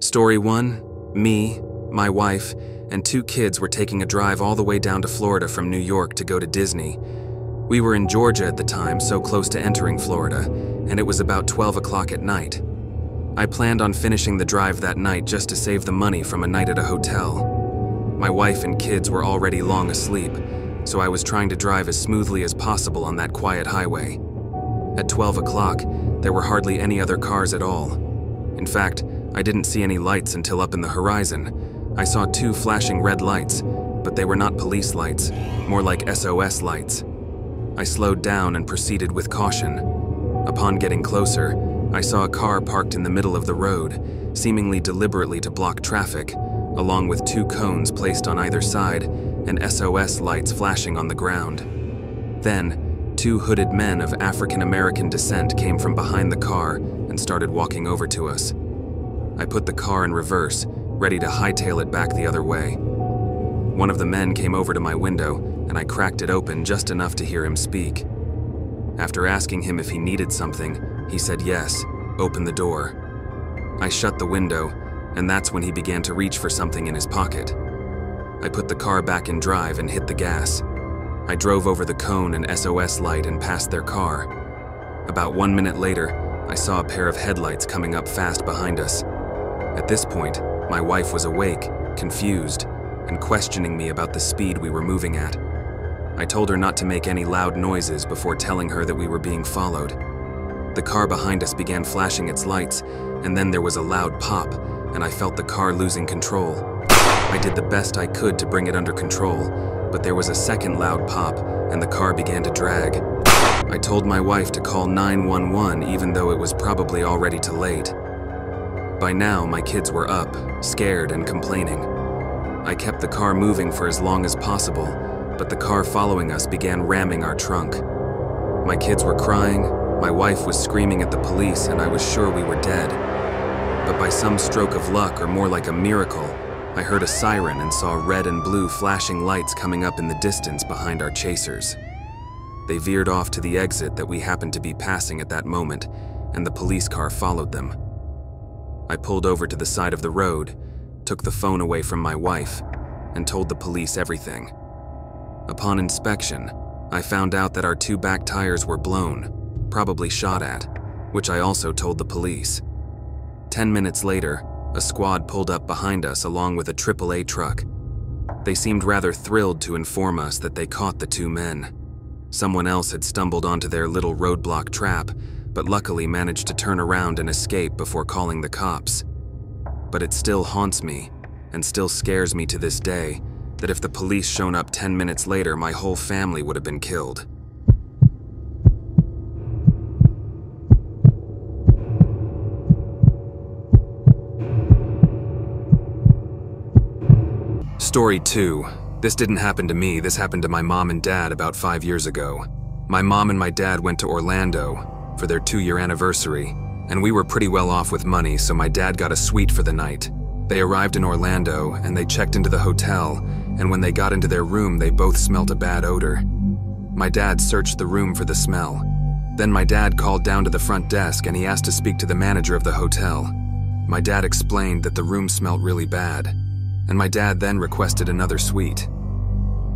Story 1, me, my wife, and 2 kids were taking a drive all the way down to Florida from New York to go to Disney. We were in Georgia at the time, so close to entering Florida, and it was about 12 o'clock at night. I planned on finishing the drive that night just to save the money from a night at a hotel. My wife and kids were already long asleep, so I was trying to drive as smoothly as possible on that quiet highway. At 12 o'clock, there were hardly any other cars at all. In fact, I didn't see any lights until up in the horizon. I saw 2 flashing red lights, but they were not police lights, more like SOS lights. I slowed down and proceeded with caution. Upon getting closer, I saw a car parked in the middle of the road, seemingly deliberately to block traffic, along with 2 cones placed on either side and SOS lights flashing on the ground. Then, 2 hooded men of African American descent came from behind the car and started walking over to us. I put the car in reverse, ready to hightail it back the other way. One of the men came over to my window, and I cracked it open just enough to hear him speak. After asking him if he needed something, he said yes, open the door. I shut the window, and that's when he began to reach for something in his pocket. I put the car back in drive and hit the gas. I drove over the cone and SOS light and past their car. About 1 minute later, I saw a pair of headlights coming up fast behind us. At this point, my wife was awake, confused, and questioning me about the speed we were moving at. I told her not to make any loud noises before telling her that we were being followed. The car behind us began flashing its lights, and then there was a loud pop, and I felt the car losing control. I did the best I could to bring it under control, but there was a second loud pop, and the car began to drag. I told my wife to call 911 even though it was probably already too late. By now, my kids were up, scared and complaining. I kept the car moving for as long as possible, but the car following us began ramming our trunk. My kids were crying, my wife was screaming at the police, and I was sure we were dead. But by some stroke of luck, or more like a miracle, I heard a siren and saw red and blue flashing lights coming up in the distance behind our chasers. They veered off to the exit that we happened to be passing at that moment, and the police car followed them. I pulled over to the side of the road, took the phone away from my wife, and told the police everything. Upon inspection, I found out that our 2 back tires were blown, probably shot at, which I also told the police. 10 minutes later, a squad pulled up behind us along with a AAA truck. They seemed rather thrilled to inform us that they caught the 2 men. Someone else had stumbled onto their little roadblock trap, but luckily managed to turn around and escape before calling the cops. But it still haunts me, and still scares me to this day, that if the police shown up 10 minutes later, my whole family would have been killed. Story 2. This didn't happen to me, this happened to my mom and dad about 5 years ago. My mom and my dad went to Orlando for their 2-year anniversary, and we were pretty well off with money, so my dad got a suite for the night. They arrived in Orlando, and they checked into the hotel, and when they got into their room, they both smelt a bad odor. My dad searched the room for the smell. Then my dad called down to the front desk, and he asked to speak to the manager of the hotel. My dad explained that the room smelt really bad, and my dad then requested another suite.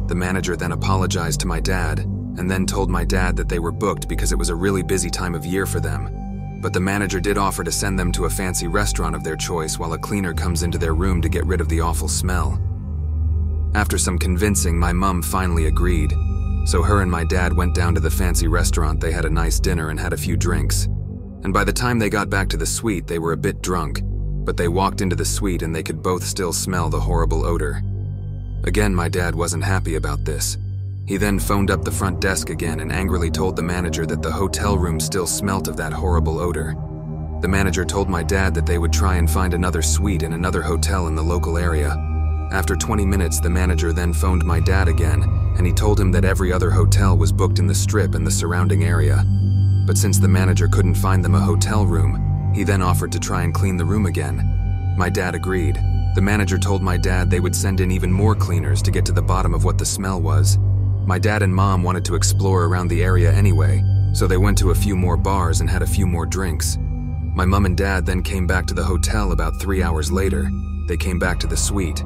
The manager then apologized to my dad, and then told my dad that they were booked because it was a really busy time of year for them. But the manager did offer to send them to a fancy restaurant of their choice while a cleaner comes into their room to get rid of the awful smell. After some convincing, my mom finally agreed. So her and my dad went down to the fancy restaurant, they had a nice dinner and had a few drinks. And by the time they got back to the suite, they were a bit drunk, but they walked into the suite and they could both still smell the horrible odor. Again, my dad wasn't happy about this. He then phoned up the front desk again and angrily told the manager that the hotel room still smelt of that horrible odor. The manager told my dad that they would try and find another suite in another hotel in the local area. After 20 minutes, the manager then phoned my dad again, and he told him that every other hotel was booked in the Strip and the surrounding area. But since the manager couldn't find them a hotel room, he then offered to try and clean the room again. My dad agreed. The manager told my dad they would send in even more cleaners to get to the bottom of what the smell was. My dad and mom wanted to explore around the area anyway, so they went to a few more bars and had a few more drinks. My mom and dad then came back to the hotel about 3 hours later. They came back to the suite.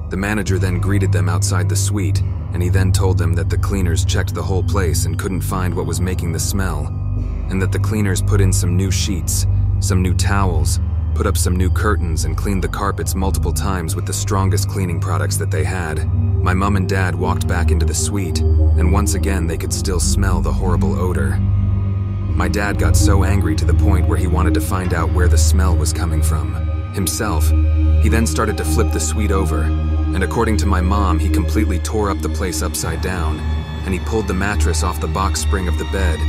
The manager then greeted them outside the suite, and he then told them that the cleaners checked the whole place and couldn't find what was making the smell, and that the cleaners put in some new sheets, some new towels, put up some new curtains, and cleaned the carpets multiple times with the strongest cleaning products that they had. My mom and dad walked back into the suite, and once again they could still smell the horrible odor. My dad got so angry to the point where he wanted to find out where the smell was coming from himself. He then started to flip the suite over, and according to my mom, he completely tore up the place upside down, and he pulled the mattress off the box spring of the bed,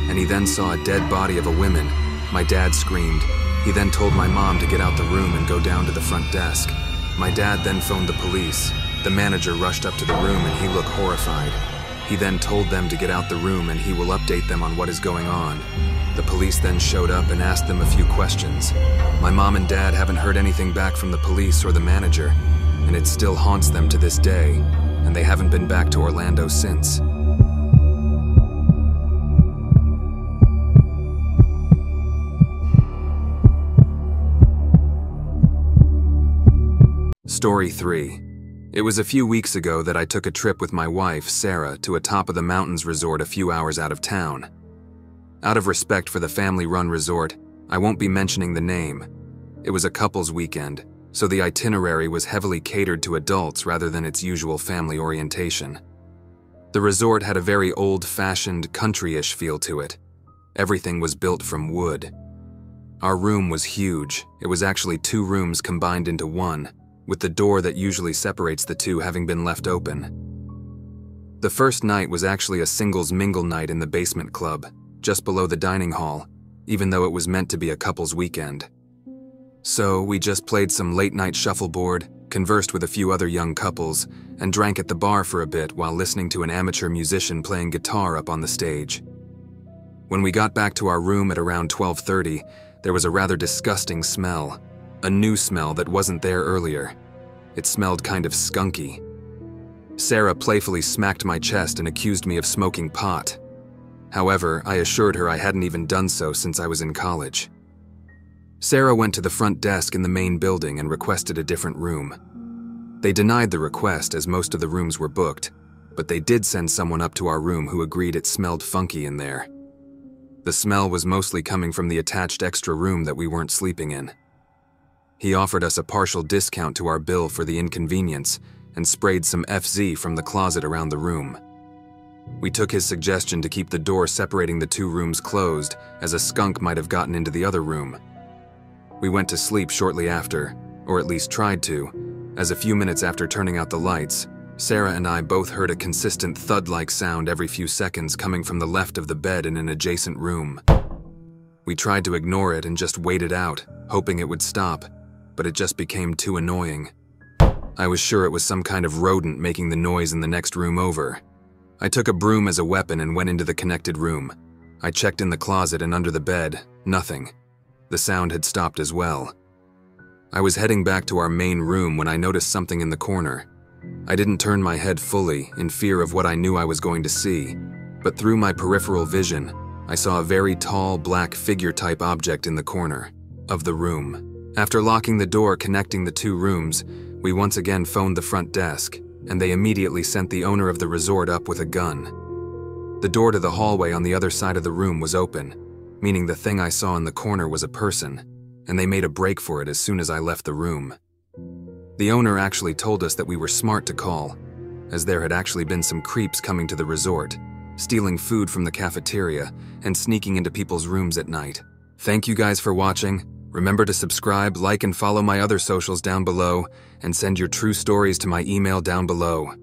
and he then saw a dead body of a woman. My dad screamed. He then told my mom to get out the room and go down to the front desk. My dad then phoned the police. The manager rushed up to the room and he looked horrified. He then told them to get out the room and he will update them on what is going on. The police then showed up and asked them a few questions. My mom and dad haven't heard anything back from the police or the manager, and it still haunts them to this day, and they haven't been back to Orlando since. Story 3. It was a few weeks ago that I took a trip with my wife, Sarah, to a top-of-the-mountains resort a few hours out of town. Out of respect for the family-run resort, I won't be mentioning the name. It was a couples weekend, so the itinerary was heavily catered to adults rather than its usual family orientation. The resort had a very old-fashioned, country-ish feel to it. Everything was built from wood. Our room was huge. It was actually 2 rooms combined into one, with the door that usually separates the two having been left open. The first night was actually a singles mingle night in the basement club, just below the dining hall, even though it was meant to be a couple's weekend. So we just played some late-night shuffleboard, conversed with a few other young couples, and drank at the bar for a bit while listening to an amateur musician playing guitar up on the stage. When we got back to our room at around 12:30, there was a rather disgusting smell. A new smell that wasn't there earlier. It smelled kind of skunky. Sarah playfully smacked my chest and accused me of smoking pot. However, I assured her I hadn't even done so since I was in college. Sarah went to the front desk in the main building and requested a different room. They denied the request as most of the rooms were booked, but they did send someone up to our room who agreed it smelled funky in there. The smell was mostly coming from the attached extra room that we weren't sleeping in. He offered us a partial discount to our bill for the inconvenience and sprayed some FZ from the closet around the room. We took his suggestion to keep the door separating the 2 rooms closed, as a skunk might have gotten into the other room. We went to sleep shortly after, or at least tried to, as a few minutes after turning out the lights, Sarah and I both heard a consistent thud-like sound every few seconds coming from the left of the bed in an adjacent room. We tried to ignore it and just waited out, hoping it would stop, but it just became too annoying. I was sure it was some kind of rodent making the noise in the next room over. I took a broom as a weapon and went into the connected room. I checked in the closet and under the bed, nothing. The sound had stopped as well. I was heading back to our main room when I noticed something in the corner. I didn't turn my head fully, in fear of what I knew I was going to see, but through my peripheral vision, I saw a very tall, black figure-type object in the corner of the room. After locking the door connecting the 2 rooms, we once again phoned the front desk, and they immediately sent the owner of the resort up with a gun. The door to the hallway on the other side of the room was open, meaning the thing I saw in the corner was a person, and they made a break for it as soon as I left the room. The owner actually told us that we were smart to call, as there had actually been some creeps coming to the resort, stealing food from the cafeteria and sneaking into people's rooms at night. Thank you guys for watching. Remember to subscribe, like, and follow my other socials down below, and send your true stories to my email down below.